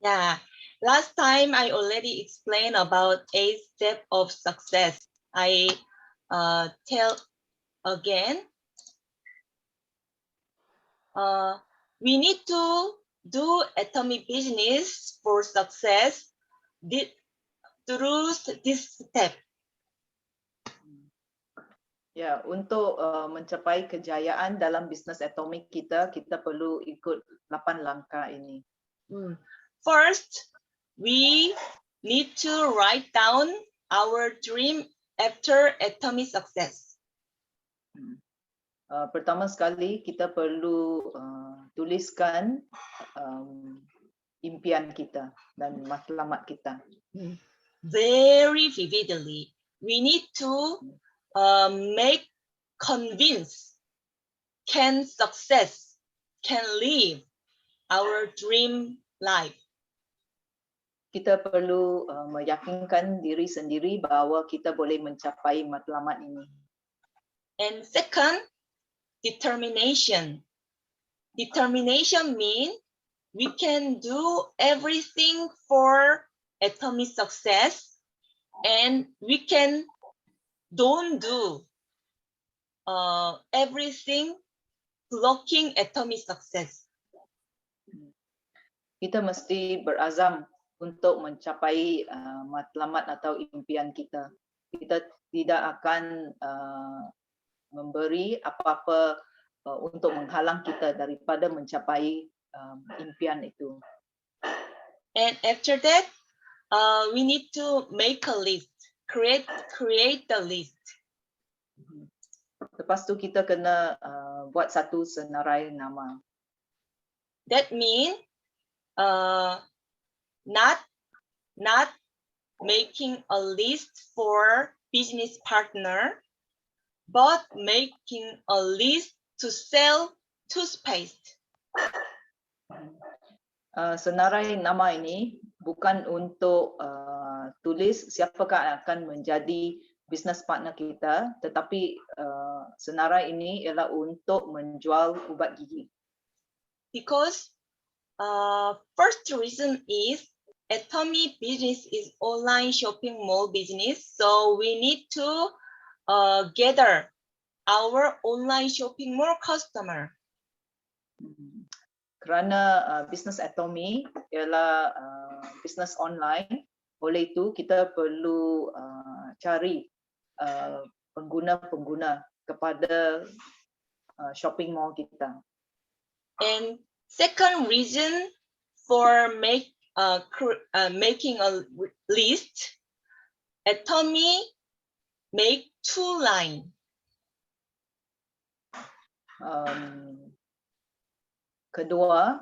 Yeah, last time I already explained about 8 steps of success. I tell again. We need to do atomic business for success through this step. Ya, untuk mencapai kejayaan dalam bisnes atomik kita perlu ikut 8 langkah ini. First, we need to write down our dream after atomic success. Pertama sekali kita perlu tuliskan impian kita dan matlamat kita. Very vividly. We need to make convince can live our dream life. Kita perlu meyakinkan diri sendiri bahawa kita boleh mencapai matlamat ini. And second, determination. Determination means we can do everything for atomic success, and we can don't do everything blocking atomic success. Kita mesti berazam untuk mencapai matlamat atau impian kita. Kita tidak akan memberi apa-apa untuk menghalang kita daripada mencapai impian itu. And after that, we need to make a list, create the list. Lepas tu kita kena buat satu senarai nama. That means not making a list for business partner, but making a list to sell toothpaste. Senarai nama ini bukan untuk tulis siapakah akan menjadi business partner kita, tetapi senarai ini ialah untuk menjual ubat gigi. Because first reason is Atomy business is online shopping mall business, so we need to gather our online shopping mall customer. Kerana bisnes Atomy ialah bisnes online, oleh itu kita perlu cari pengguna-pengguna kepada shopping mall kita. And second reason for making a list, Atomy make 2 line. Kedua,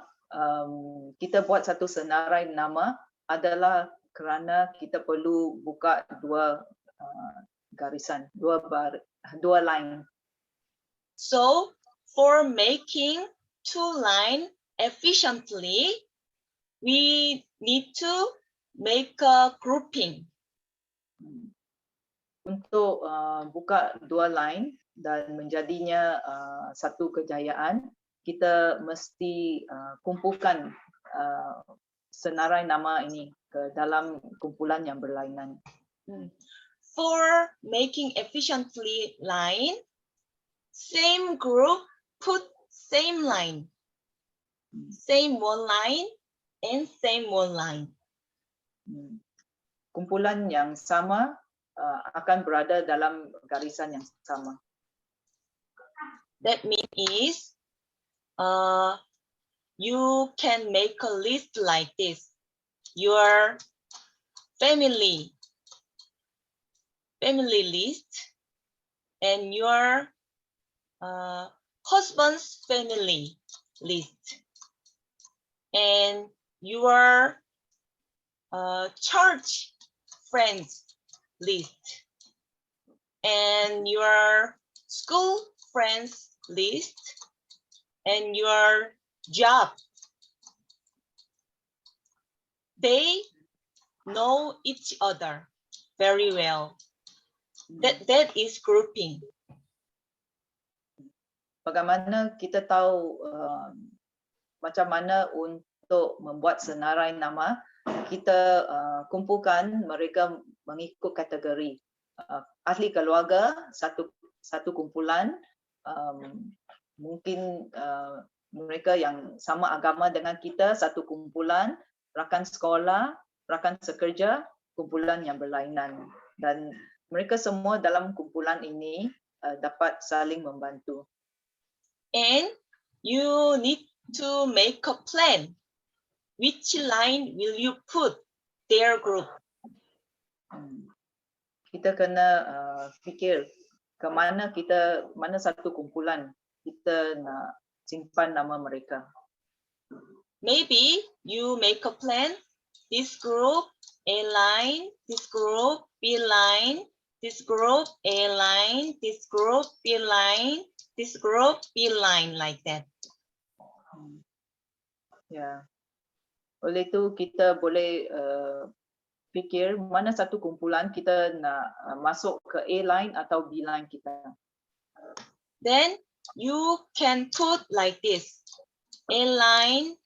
kita buat satu senarai nama adalah kerana kita perlu buka dua garisan, dua line. So for making 2 line efficiently, we need to make a grouping. Untuk buka dua line dan menjadinya satu kejayaan, kita mesti kumpulkan senarai nama ini ke dalam kumpulan yang berlainan. For making efficiently line, same group put same line, same 1 line and same 1 line. Kumpulan yang sama akan berada dalam garisan yang sama. That means you can make a list like this. Your family list and your husband's family list and your church friends list and your school friends list and your job. They know each other very well. That is grouping. Bagaimana kita tahu macam mana untuk untuk membuat senarai nama, kita kumpulkan mereka mengikut kategori. Ahli keluarga satu kumpulan, mungkin mereka yang sama agama dengan kita satu kumpulan, rakan sekolah, rakan sekerja, kumpulan yang berlainan, dan mereka semua dalam kumpulan ini dapat saling membantu. And you need to make a plan. Which line will you put their group? Kita kena fikir ke mana mana satu kumpulan kita nak simpan nama mereka. Maybe you make a plan. This group A line, this group B line, this group A line, this group B line, this group B line, like that. Ya. Oleh itu kita boleh fikir mana satu kumpulan kita nak masuk ke A line atau B line kita. Then you can put like this. A line,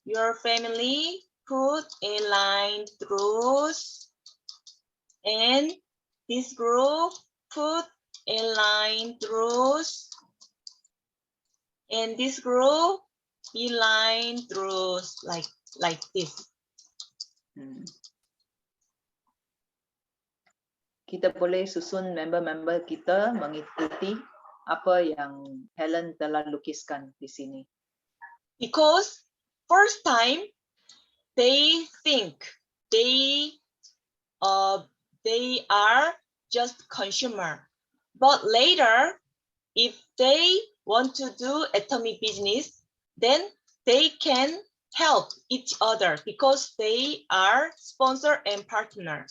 your family, put a line through, and this group put a line through, and this group B line through, like this. Kita boleh susun member-member kita mengikuti apa yang Helen telah lukiskan di sini. Because first time they think they are just consumer, but later if they want to do atomic business, then they can help each other because they are sponsor and partner.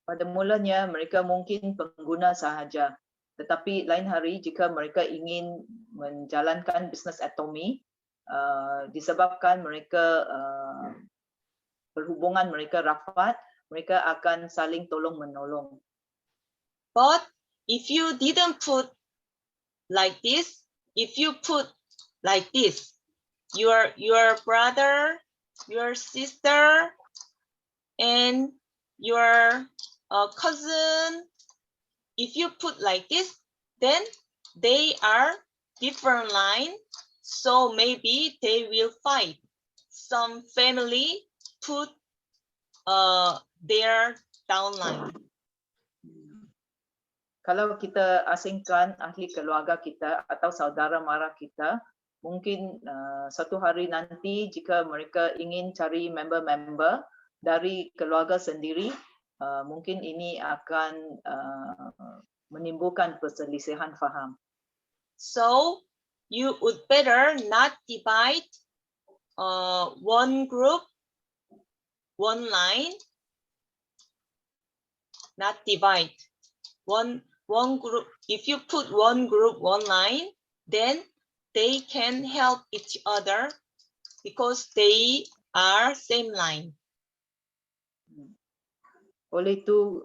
Pada mulanya mereka mungkin pengguna sahaja, tetapi lain hari jika mereka ingin menjalankan bisnes atomi, disebabkan mereka berhubungan mereka rapat, mereka akan saling tolong menolong. But if you didn't put like this, if you put like this, your brother, your sister, and your cousin, if you put like this, then they are different line, so maybe they will fight. Some family put their downline. Kalau kita asingkan ahli keluarga kita atau saudara mara kita, mungkin satu hari nanti jika mereka ingin cari member-member dari keluarga sendiri, mungkin ini akan menimbulkan perselisihan faham. So you would better not divide one group, one line, not divide one group. If you put one group, one line, then they can help each other because they are same line. Oleh itu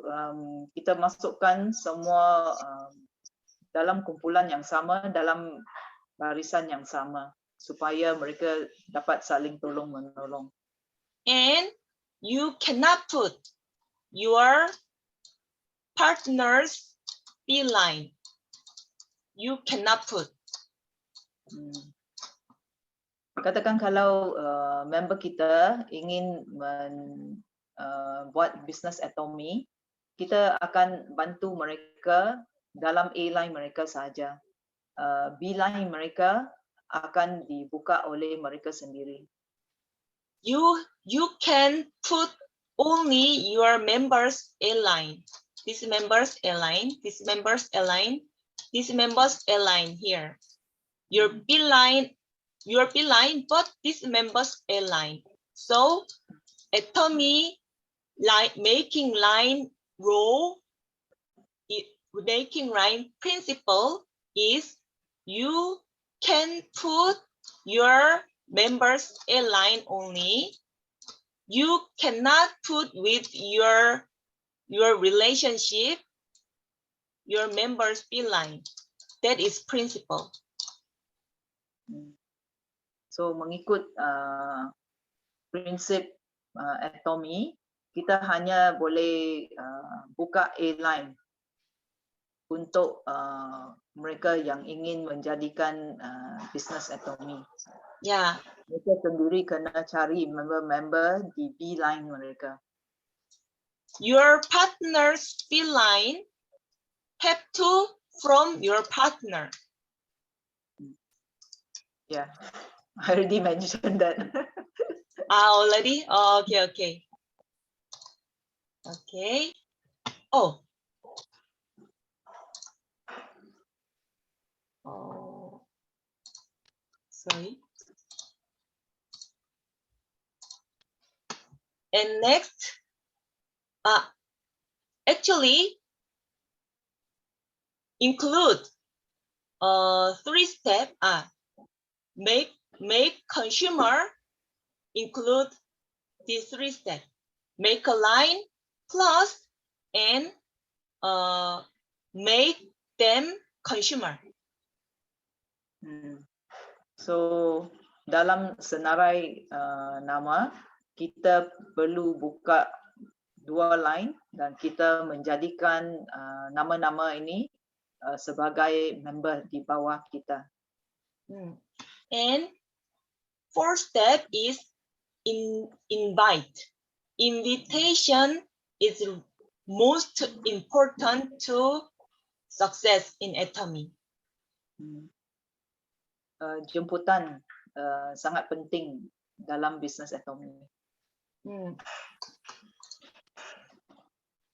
kita masukkan semua dalam kumpulan yang sama, dalam barisan yang sama, supaya mereka dapat saling tolong menolong. And you cannot put your partner's B line. You cannot put. Katakan kalau member kita ingin buat bisnes atomi, kita akan bantu mereka dalam A line mereka saja. B line mereka akan dibuka oleh mereka sendiri. You can put only your members A line. This members A line, this members A line, this members A line here. Your B line, but this members A line. So atomy like making line rule, making line principle is you can put your members A line only. You cannot put with your relationship, your members B line. That is principle. So mengikut prinsip Atomy, kita hanya boleh buka A-line untuk mereka yang ingin menjadikan bisnes Atomy. Yeah. Mereka sendiri kena cari member-member di B-line mereka. Your partner's fee line have to from your partner. Yeah, I already mentioned that. Already? Oh, okay. Okay. Oh. Oh. Sorry. And next, actually include 3-step. Make consumer include these 3 steps. Make a line, plus, and make them consumer. So dalam senarai nama, kita perlu buka 2 line dan kita menjadikan nama-nama ini sebagai member di bawah kita. And 4th step is invite. Invitation is most important to success in Atomy. Jemputan sangat penting dalam bisnes Atomy.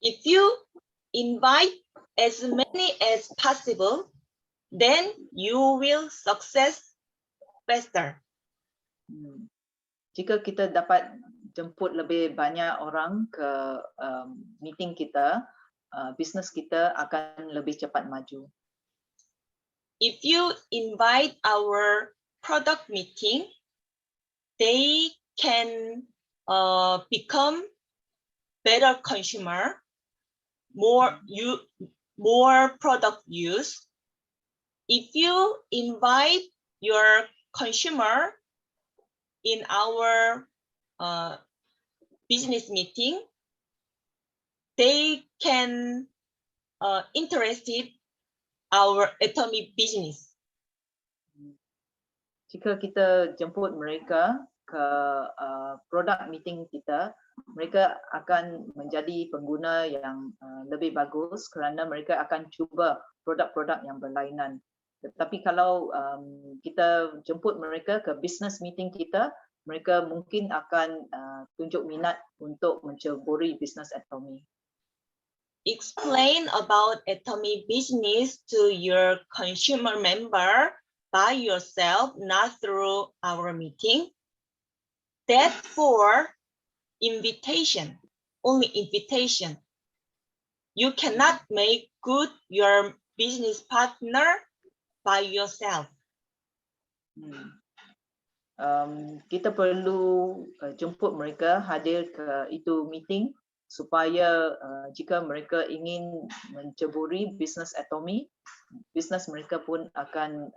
If you invite as many as possible, then you will success faster. Jika kita dapat jemput lebih banyak orang ke meeting kita, bisnes kita akan lebih cepat maju. If you invite our product meeting, they can become better consumer, more product use. If you invite your consumer in our business meeting, they can interested our Atomy business. Jika kita jemput mereka ke product meeting kita, mereka akan menjadi pengguna yang lebih bagus kerana mereka akan cuba produk-produk yang berlainan. Tetapi kalau kita jemput mereka ke business meeting kita, mereka mungkin akan tunjuk minat untuk menceburi bisnes Atomy. Explain about Atomy business to your consumer member by yourself, not through our meeting. That's for invitation, only invitation. You cannot make good your business partner by yourself. Kita perlu jemput mereka hadir ke itu meeting supaya jika mereka ingin menceburi bisnes Atomy, bisnes mereka pun akan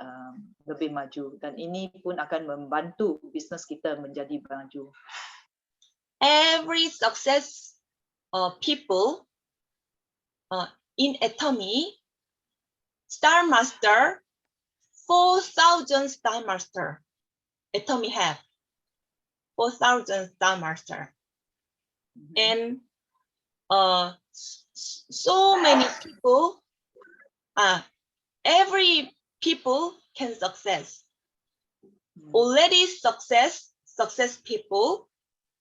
lebih maju dan ini pun akan membantu bisnes kita menjadi maju. Every success people in Atomy, Star Master, 4,000 Star Master. Atomy have 4,000 Star Master. And so many people, every people can success. Already success people,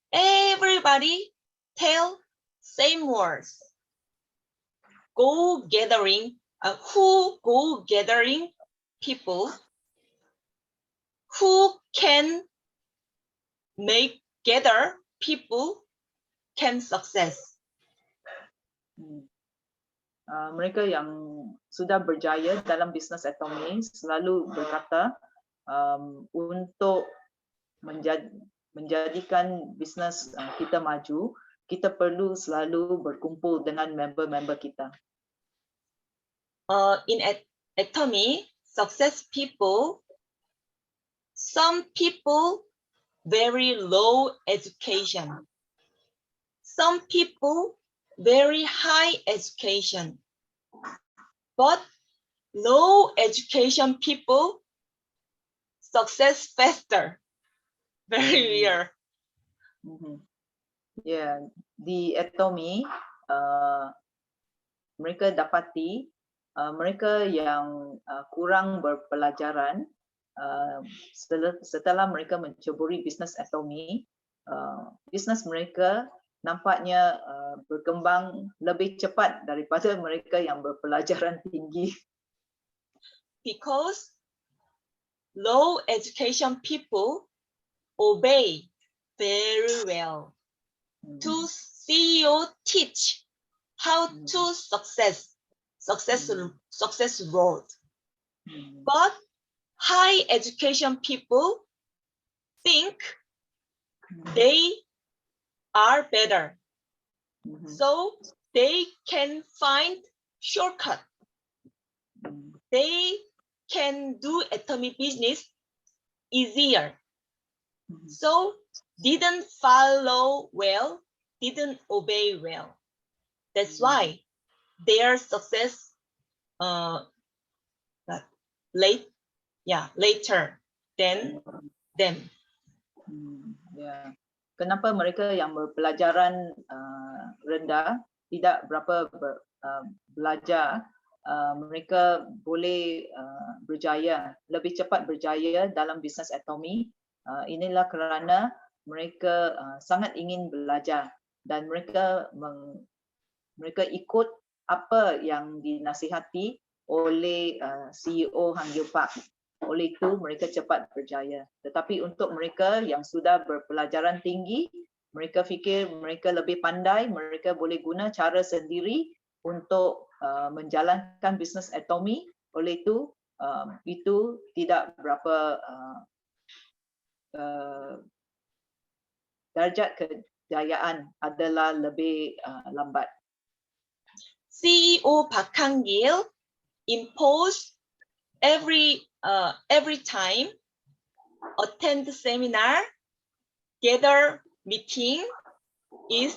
everybody tell same words. Go gathering, go gathering people who can make gather people can success. Mereka yang sudah berjaya dalam bisnes Atomy selalu berkata untuk menjadikan bisnes kita maju, kita perlu selalu berkumpul dengan member-member kita. In Atomy, success people some people very low education. Some people very high education. But low education people success faster. Very rare. Ya, di Atomy mereka dapati mereka yang kurang berpelajaran setelah mereka menceburi bisnes Atomy, bisnes mereka nampaknya berkembang lebih cepat daripada mereka yang berpelajaran tinggi. Because low education people obey very well. To CEO teach how to success road. But high education people think they are better. So they can find shortcut. They can do Atomy business easier. So didn't follow well, didn't obey well. That's why their success later than them. Ya. Kenapa mereka yang berpelajaran rendah tidak berapa belajar, mereka boleh berjaya, lebih cepat berjaya dalam bisnes Atomy? Inilah kerana mereka sangat ingin belajar dan mereka ikut apa yang dinasihati oleh CEO Hang Yeopak. Oleh itu mereka cepat berjaya. Tetapi untuk mereka yang sudah berpelajaran tinggi, mereka fikir mereka lebih pandai, mereka boleh guna cara sendiri untuk menjalankan bisnes Atomy. Oleh itu tidak berapa darjat kejayaan adalah lebih lambat. CEO Park Hang-gil imposed every time attend seminar, gather meeting is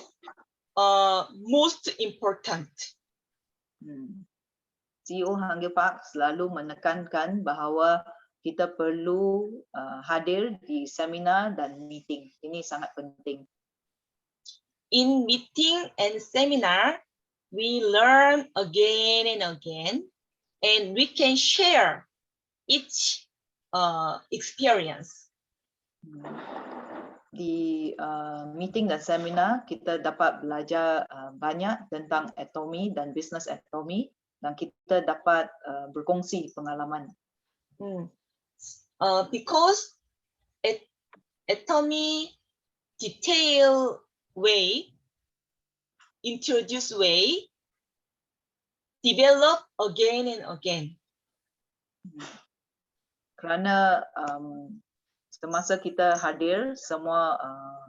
most important. CEO Hang Yeopak selalu menekankan bahawa kita perlu hadir di seminar dan meeting. Ini sangat penting. In meeting and seminar, we learn again and again, and we can share each experience. Di meeting dan seminar, kita dapat belajar banyak tentang Atomy dan bisnes Atomy, dan kita dapat berkongsi pengalaman. Because Atomy detailed way, introduce way, develop again and again. Kerana semasa kita hadir semua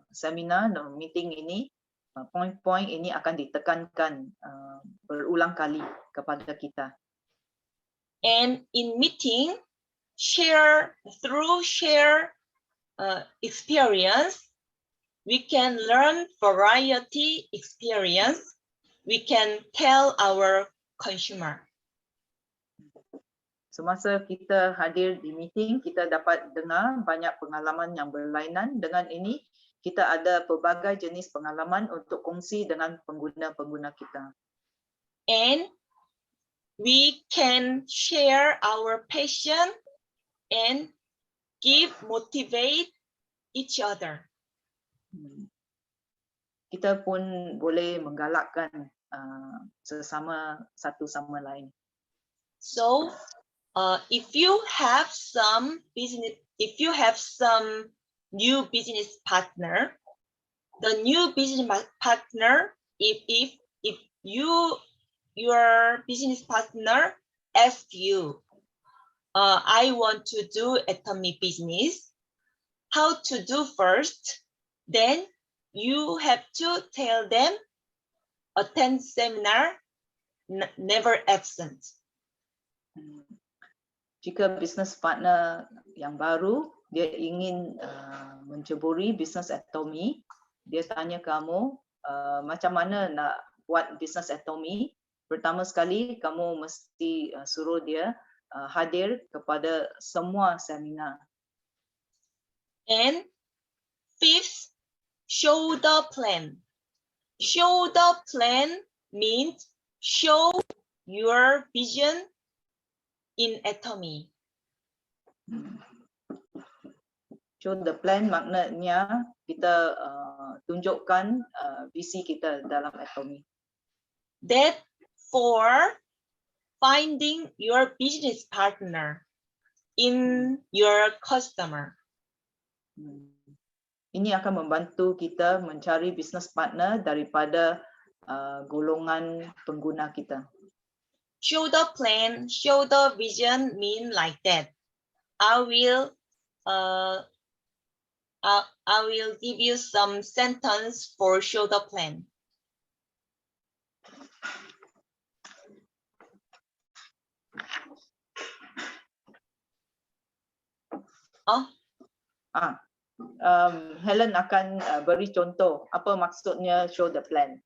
seminar dan meeting ini, poin-poin ini akan ditekankan berulang kali kepada kita. And in meeting, share experience, we can learn variety experience. We can tell our consumer. Semasa kita hadir di meeting, kita dapat dengar banyak pengalaman yang berlainan. Dengan ini, kita ada pelbagai jenis pengalaman untuk kongsi dengan pengguna-pengguna kita. And we can share our passion and motivate each other. Kita pun boleh menggalakkan sesama satu sama lain. So, if you have some new business partner, the new business partner, if your business partner asks you, I want to do Atomy business, how to do first, then you have to tell them, attend seminar, never absent. Jika business partner yang baru dia ingin menceburi bisnes Atomy, dia tanya kamu macam mana nak buat bisnes Atomy. Pertama sekali kamu mesti suruh dia hadir kepada semua seminar. And fifth, show the plan. Show the plan means show your vision in Atomy. Show the plan maknanya kita tunjukkan visi kita dalam Atomy. That for finding your business partner in your customer. Ini akan membantu kita mencari business partner daripada golongan pengguna kita. Show the plan, show the vision mean like that. I will give you some sentence for show the plan. Helen akan beri contoh apa maksudnya show the plan.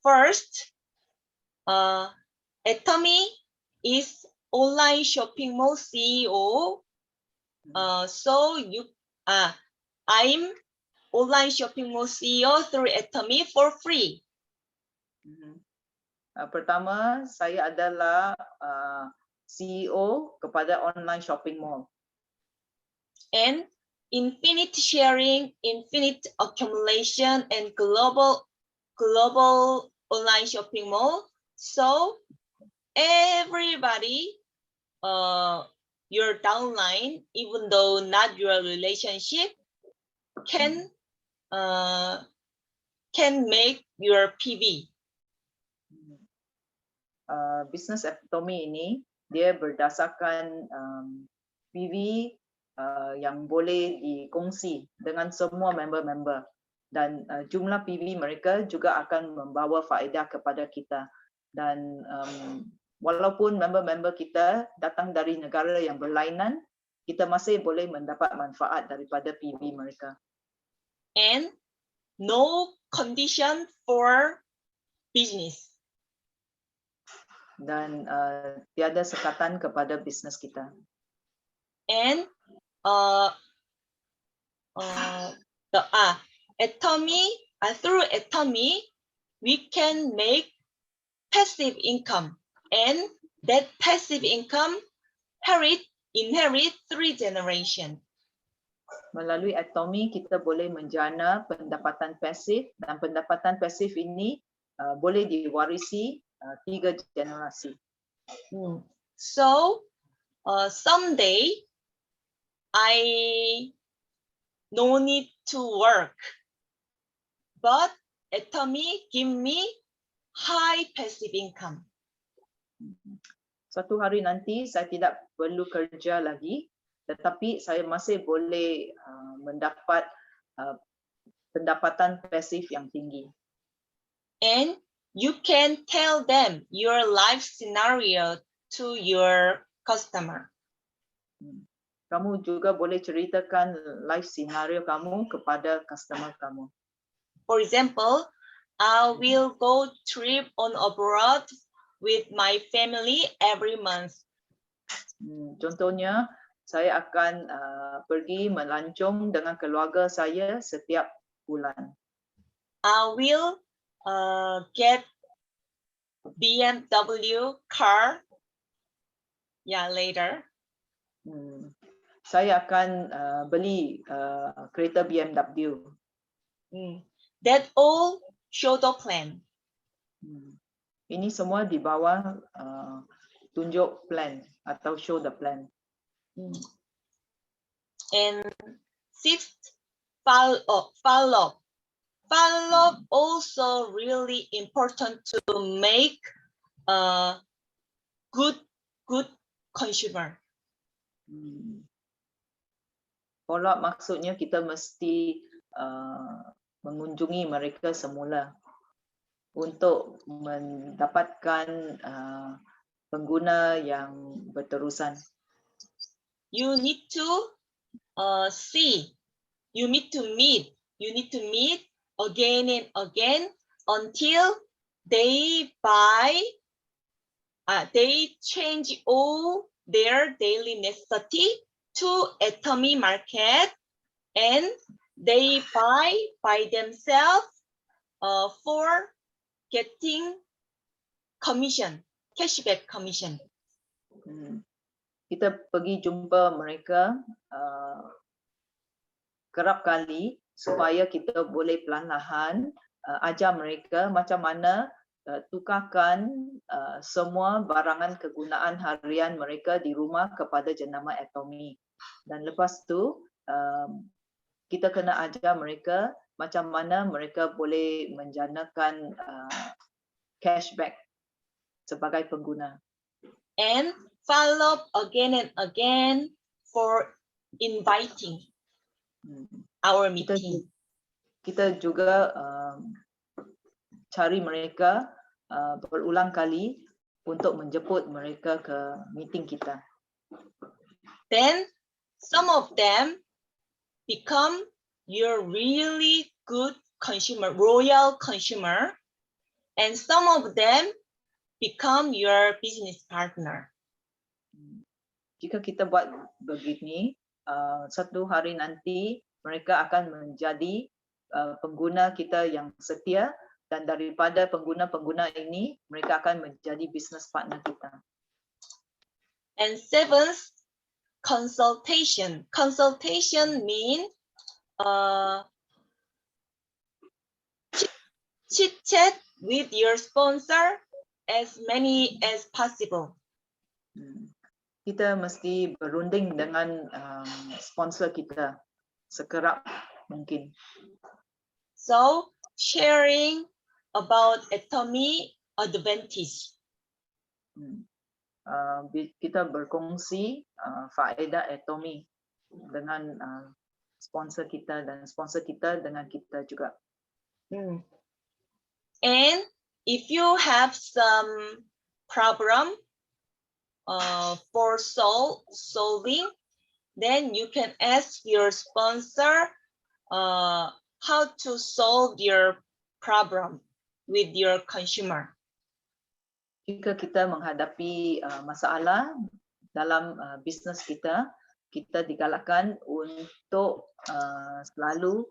First, Atomy is online shopping mall CEO. So I'm online shopping mall CEO through Atomy for free. Pertama, saya adalah CEO kepada online shopping mall. And infinite sharing, infinite accumulation, and global online shopping mall. So everybody, your downline, even though not your relationship, can make your PV. Business Atomy ini dia berdasarkan PV yang boleh dikongsi dengan semua member-member, dan jumlah PV mereka juga akan membawa faedah kepada kita. Dan walaupun member-member kita datang dari negara yang berlainan, kita masih boleh mendapat manfaat daripada PV mereka. And no condition for business. Dan tiada sekatan kepada bisnes kita. And Atomy, through Atomy, we can make passive income, and that passive income inherit 3 generations. Melalui Atomy kita boleh menjana pendapatan pasif, dan pendapatan pasif ini boleh diwarisi 3 generasi. So someday I no need to work, but Atomy give me high passive income. Suatu hari nanti saya tidak perlu kerja lagi, tetapi saya masih boleh mendapat pendapatan pasif yang tinggi. And you can tell them your life scenario to your customer. Kamu juga boleh ceritakan life scenario kamu kepada customer kamu. For example, I will go trip on abroad with my family every month. Contohnya, saya akan pergi melancong dengan keluarga saya setiap bulan. I will get BMW car later. Saya akan beli kereta BMW. That all show the plan. Ini semua di bawah tunjuk plan atau show the plan. And sixth, follow up. Follow up also really important to make a good consumer. Follow up maksudnya kita mesti mengunjungi mereka semula untuk mendapatkan pengguna yang berterusan. you need to see, you need to meet again and again until they change all their daily necessity to Atomy market, and they buy by themselves for getting commission, cashback commission. Kita pergi jumpa mereka kerap kali supaya kita boleh perlahan-lahan ajar mereka macam mana tukarkan semua barangan kegunaan harian mereka di rumah kepada jenama Atomy. Dan lepas tu kita kena ajar mereka macam mana mereka boleh menjanakan cashback sebagai pengguna. And follow up again and again for inviting our meeting. Kita juga cari mereka berulang kali untuk menjemput mereka ke meeting kita. Then some of them become your really good consumer, loyal consumer, and some of them become your business partner. Jika kita buat begini, satu hari nanti mereka akan menjadi pengguna kita yang setia, dan daripada pengguna-pengguna ini mereka akan menjadi business partner kita. And seventh, consultation. Consultation means chit chat with your sponsor as many as possible. Kita mesti berunding dengan sponsor kita sekerap mungkin. So sharing about Atomy advantage. Kita berkongsi faedah Atomy dengan sponsor kita dan sponsor kita dengan kita juga. And if you have some problem for solving, then you can ask your sponsor how to solve your problem with your consumer. Jika kita menghadapi masalah dalam bisnes kita, kita digalakkan untuk selalu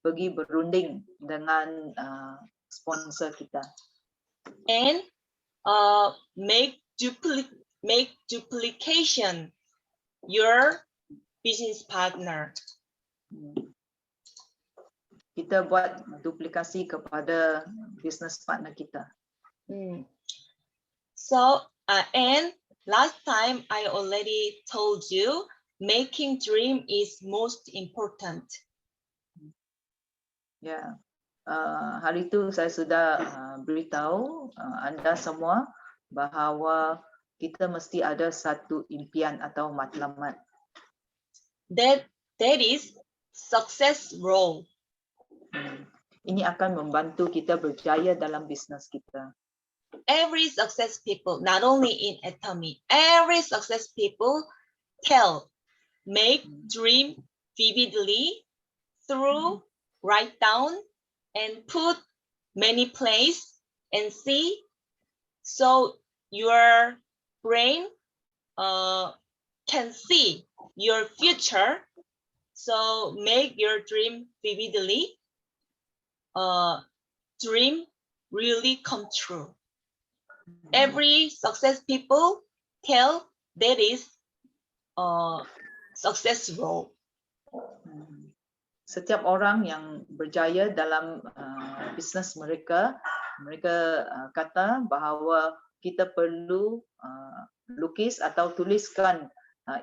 pergi berunding dengan sponsor kita. And make duplication your business partner. Kita buat duplikasi kepada business partner kita. So and last time I already told you, making dream is most important. Ya, hari itu saya sudah beritahu anda semua bahawa kita mesti ada satu impian atau matlamat. That is success role. Ini akan membantu kita berjaya dalam bisnes kita. Every success people, not only in Atomy, every success people make dream vividly through write down and put many place and see, so your brain can see your future. So make your dream vividly, dream really come true. Every success people tell that is success role. Setiap orang yang berjaya dalam bisnes mereka, kata bahawa kita perlu lukis atau tuliskan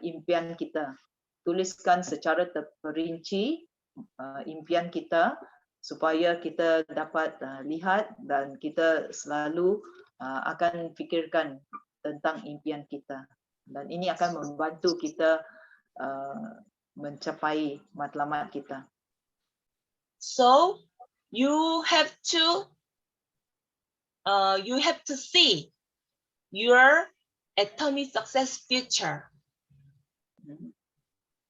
impian kita. Tuliskan secara terperinci impian kita supaya kita dapat lihat dan kita selalu akan fikirkan tentang impian kita. Dan ini akan membantu kita mencapai matlamat kita. So you have to see your Atomy success future.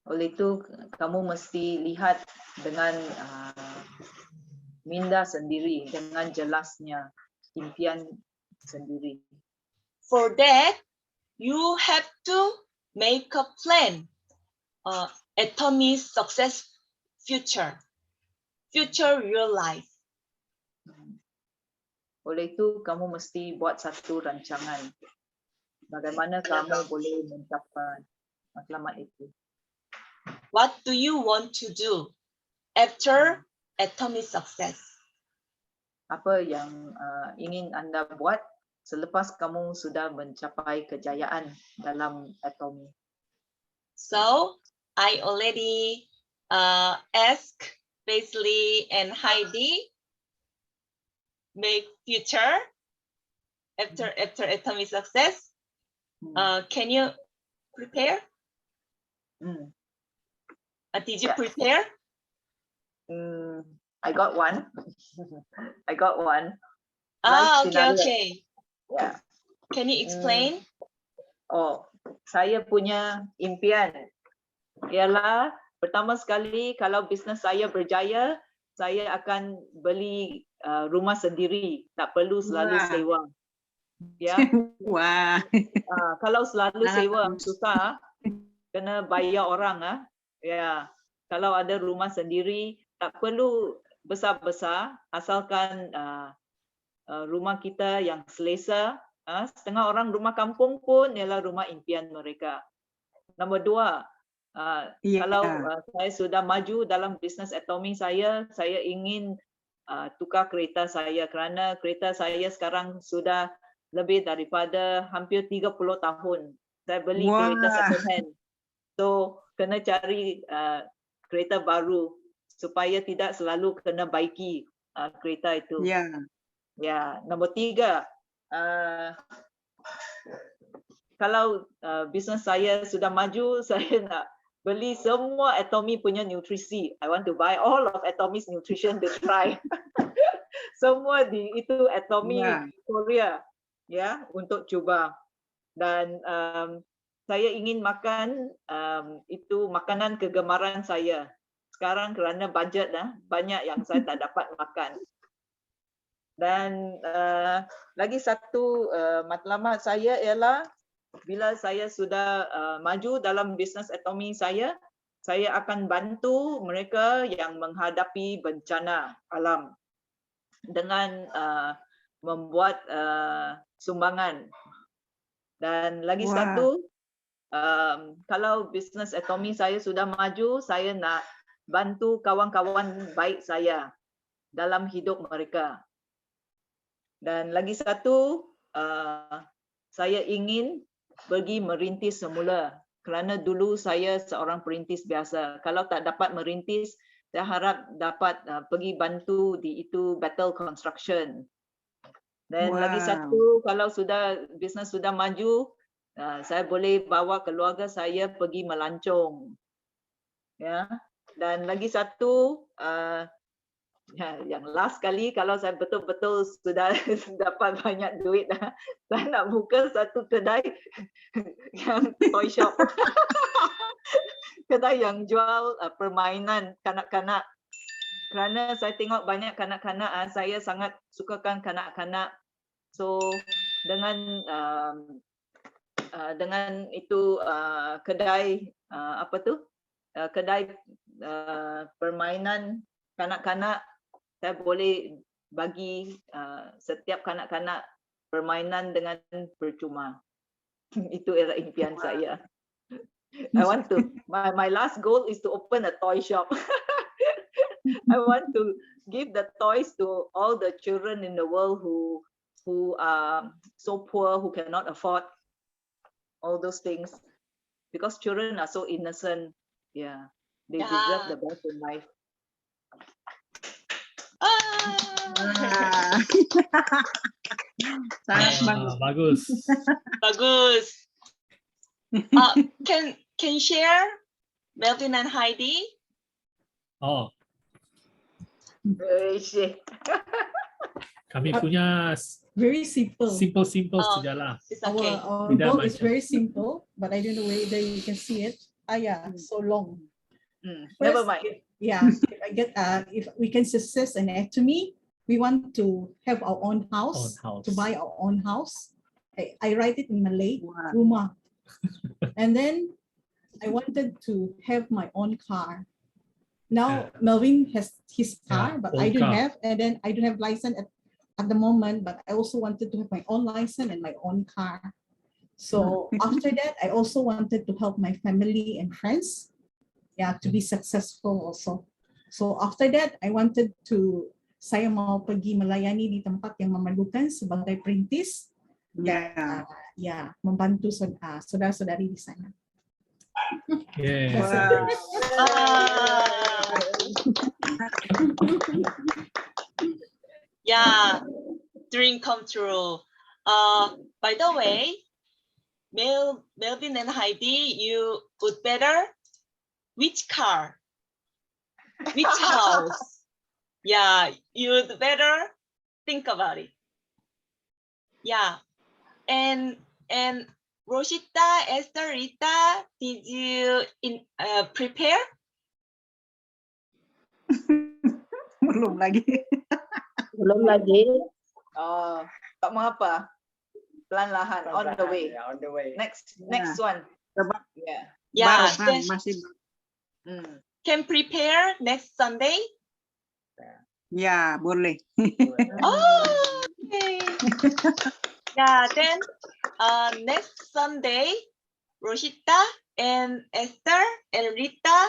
Oleh itu kamu mesti lihat dengan minda sendiri, dengan jelasnya impian sendiri. For that, you have to make a plan. Atomy success future real life. Oleh itu kamu mesti buat satu rancangan bagaimana kamu boleh mencapai matlamat itu. What do you want to do after atomy success? Apa yang ingin Anda buat selepas kamu sudah mencapai kejayaan dalam atomy? So I already asked Paisley and Heidi make future after atomy success. Can you prepare? Did you prepare? I got one. I got one. Okay. Yeah. Can you explain? Saya punya impian ialah pertama sekali kalau bisnes saya berjaya, saya akan beli rumah sendiri, tak perlu selalu sewa. Ya. Wah. Kalau selalu sewa susah, kena bayar orang. Ya. Kalau ada rumah sendiri, tak perlu besar-besar, asalkan rumah kita yang selesa. Setengah orang rumah kampung pun ialah rumah impian mereka. Nombor dua, kalau saya sudah maju dalam bisnes atomy saya ingin tukar kereta saya kerana kereta saya sekarang sudah lebih daripada hampir 30 tahun. Saya beli kereta second hand. So, kena cari kereta baru supaya tidak selalu kena baiki kereta itu. Ya, nombor tiga, kalau bisnes saya sudah maju, saya nak beli semua atomy punya nutrisi. I want to buy all of Atomy's nutrition to try. Semua itu atomy Korea, ya, untuk cuba. Dan saya ingin makan itu makanan kegemaran saya. Sekarang kerana budget banyak yang saya tak dapat makan. Dan lagi satu matlamat saya ialah bila saya sudah maju dalam bisnes atomy saya akan bantu mereka yang menghadapi bencana alam dengan membuat sumbangan. Dan lagi satu, kalau bisnes atomy saya sudah maju, saya nak bantu kawan-kawan baik saya dalam hidup mereka. Dan lagi satu, saya ingin pergi merintis semula kerana dulu saya seorang perintis biasa. Kalau tak dapat merintis, saya harap dapat pergi bantu di itu battle construction. Dan lagi satu, kalau bisnes sudah maju, saya boleh bawa keluarga saya pergi melancong. Ya. Dan lagi satu, yang last kali, kalau saya betul-betul sudah dapat banyak duit, saya nak buka satu kedai yang toy shop. Kedai yang jual permainan kanak-kanak. Kerana saya tengok banyak kanak-kanak, saya sangat sukakan kanak-kanak. So dengan itu kedai kedai permainan kanak-kanak, saya boleh bagi setiap kanak-kanak permainan dengan percuma. Itu adalah impian saya. I want to, my last goal is to open a toy shop. I want to give the toys to all the children in the world who are so poor, who cannot afford all those things. Because children are so innocent. Yeah, they deserve the best in life. Bagus. Bagus. Can share Melvin and Heidi? Kami punya Very simple. simple sajalah. It's okay. Our goal is very simple, but I don't know whether you can see it. yeah, so long. Never First, mind. if we can success anatomy, we want to have our own house, Own house. to buy our own house. I write it in Malay, Wow. rumah. And then I wanted to have my own car. Now Melvin has his car, Yeah, but own I don't car. have, and then I don't have license at the moment, but I also wanted to have my own license and my own car. So after that, I also wanted to help my family and friends, to be successful also. So after that, I wanted to, saya mau pergi melayani di tempat yang memerlukan sebagai perintis dan membantu saudara-saudari di sana. Yeah. Yeah, dream come true. By the way, Melvin and Heidi, you would better which car, which house? Yeah, you'd better think about it. Yeah, and Rosita, Esther, Rita, did you prepare? Belum lagi. Belum lagi. Oh, tak mengapa. Perlahan-lahan, on the way. On the way. Next one. Sebab Yeah. Yeah, baru kan, then masih can prepare next Sunday. ya boleh. Oh, okay. Yeah, then next Sunday, Rosita and Esther and Rita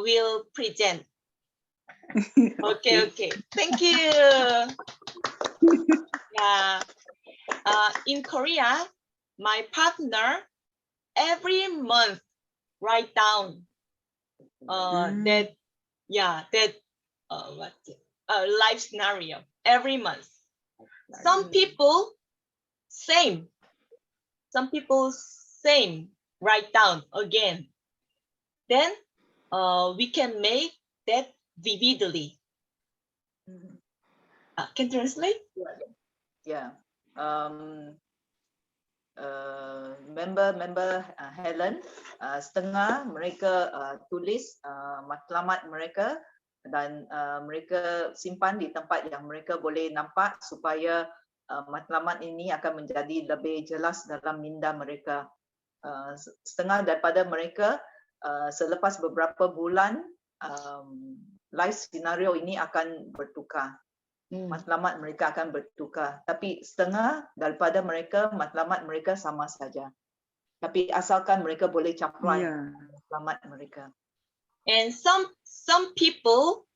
will present. Okay. Thank you. Yeah. In Korea, my partner every month write down that life scenario every month. Some people same write down again. Then we can make that vividly. Can translate? Yeah. Member Helen, setengah mereka tulis matlamat mereka dan mereka simpan di tempat yang mereka boleh nampak supaya matlamat ini akan menjadi lebih jelas dalam minda mereka. Setengah daripada mereka selepas beberapa bulan life scenario ini akan bertukar. Matlamat mereka akan bertukar. Tapi setengah daripada mereka, matlamat mereka sama saja. Tapi asalkan mereka boleh capai matlamat mereka. And some people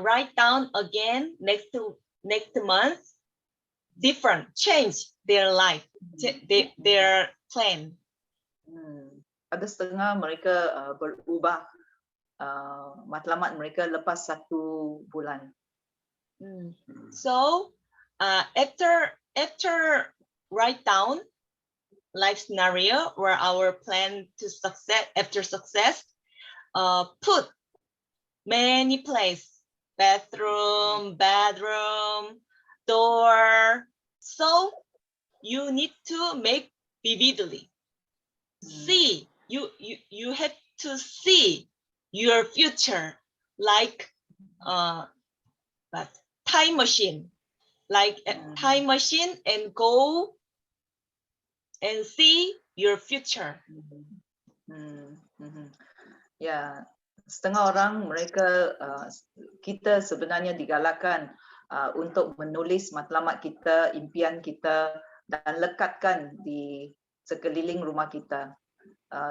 write down again next month, different, change their life, their plan. Ada setengah mereka berubah matlamat mereka lepas 1 bulan. So after write down life scenario or our plan to success, after success, put many place, bathroom, bedroom, door. So you need to make vividly. See, you have to see your future like time machine, like a time machine, and go and see your future. Ya, setengah orang mereka kita sebenarnya digalakkan untuk menulis matlamat kita, impian kita dan lekatkan di sekeliling rumah kita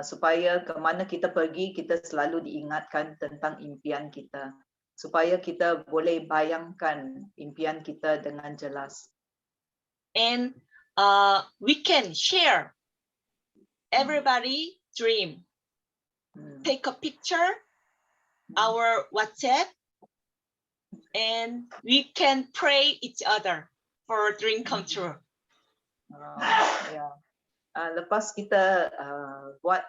supaya ke mana kita pergi kita selalu diingatkan tentang impian kita. Supaya kita boleh bayangkan impian kita dengan jelas. And we can share everybody dream. Take a picture, our WhatsApp, and we can pray each other for dream come true. Lepas kita buat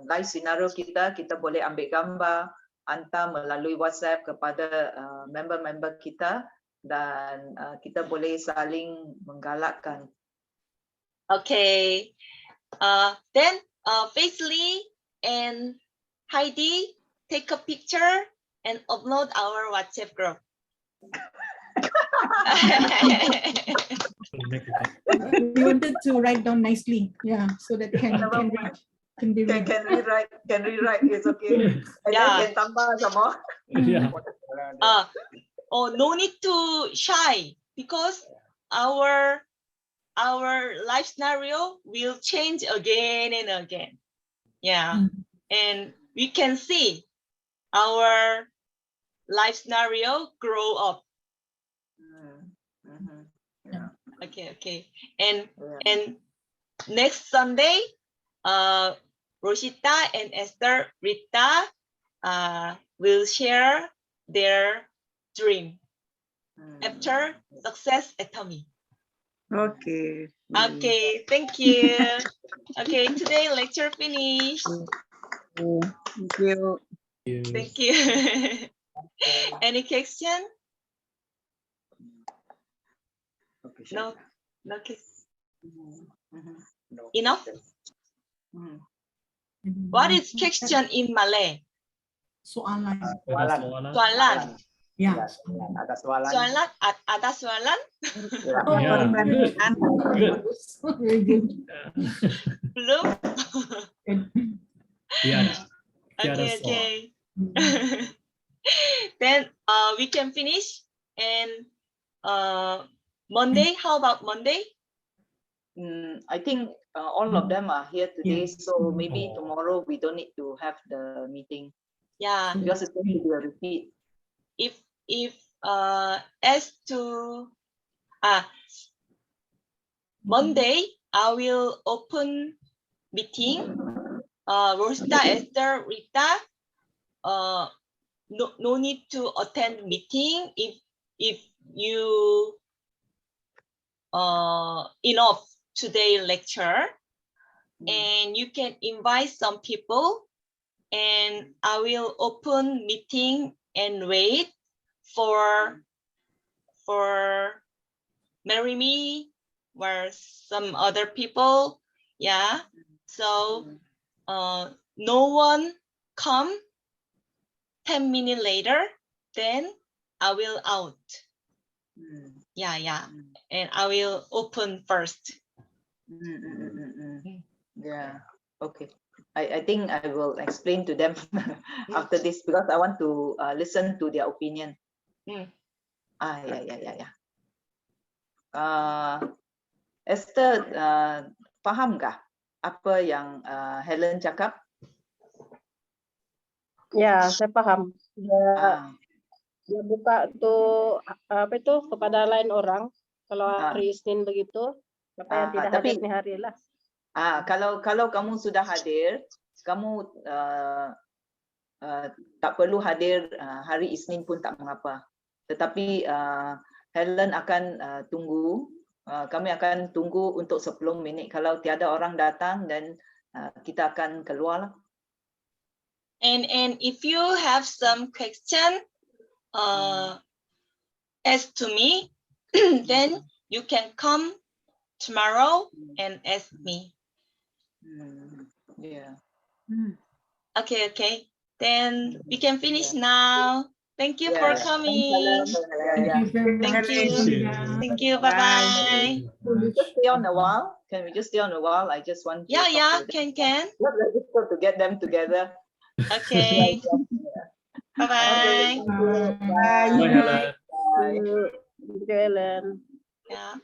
live scenario kita boleh ambil gambar, hantar melalui WhatsApp kepada member-member kita dan kita boleh saling menggalakkan. Okay. Then Faisley and Heidi take a picture and upload our WhatsApp group. We wanted to write down nicely, yeah, so that can read, can be read. Can rewrite, it's okay. And Yeah. then can tambah some more. Yeah. Oh, no need to shy because our life scenario will change again and again. Yeah, Mm. and we can see our life scenario grow up. Okay. And next Sunday, Rosita and Esther Rita will share their dream after success atomy. Okay. Okay, thank you. Okay, today lecture finished. Thank you. Thank you. Any question? No question. Enough? What is question in Malay? Soalan. Ada soalan? Soalan. Yeah. Ada soalan. Soalan, ada soalan? Oh, Yeah. very good. Very good. Belum? Tiada. Tiada soal. Okay. Then we can finish. And Monday, how about Monday? I think all of them are here today, Yes. so maybe Oh. tomorrow we don't need to have the meeting Yeah, because it's going to be a repeat. if as to Monday, I will open meeting. Rosita, Esther, Rita, no need to attend meeting if you enough today lecture, and you can invite some people, and I will open meeting and wait for marry me or some other people. Yeah, so no one come 10 minutes later, then I will out. Yeah, and I will open first. Yeah, okay. I think I will explain to them after this because I want to listen to their opinion. Mm. Yeah. Esther, faham kah apa yang Helen cakap? Ya, saya paham. Ah, Dia buka tuh apa itu kepada lain orang kalau Ah. hari Isnin begitu. Siapa yang tidak tapi- hadir nih hari lah. kalau kamu sudah hadir, kamu tak perlu hadir hari Isnin pun tak mengapa. Tetapi Helen akan tunggu. Kami akan tunggu untuk 10 minit. Kalau tiada orang datang, dan kita akan keluar lah. And if you have some question ask to me, then you can come tomorrow and ask me. Yeah. Okay. Then we can finish now. Thank you for Yeah. coming. Thank you very Thank much. you. Yeah. Thank you. Bye-bye. Just stay on a while. Can we just stay on a while? I just want to Yeah, talk to them. can. Not register to get them together. Okay. Bye-bye. Bye. Bye, Helen. Bye. Thank you, Ellen. Yeah.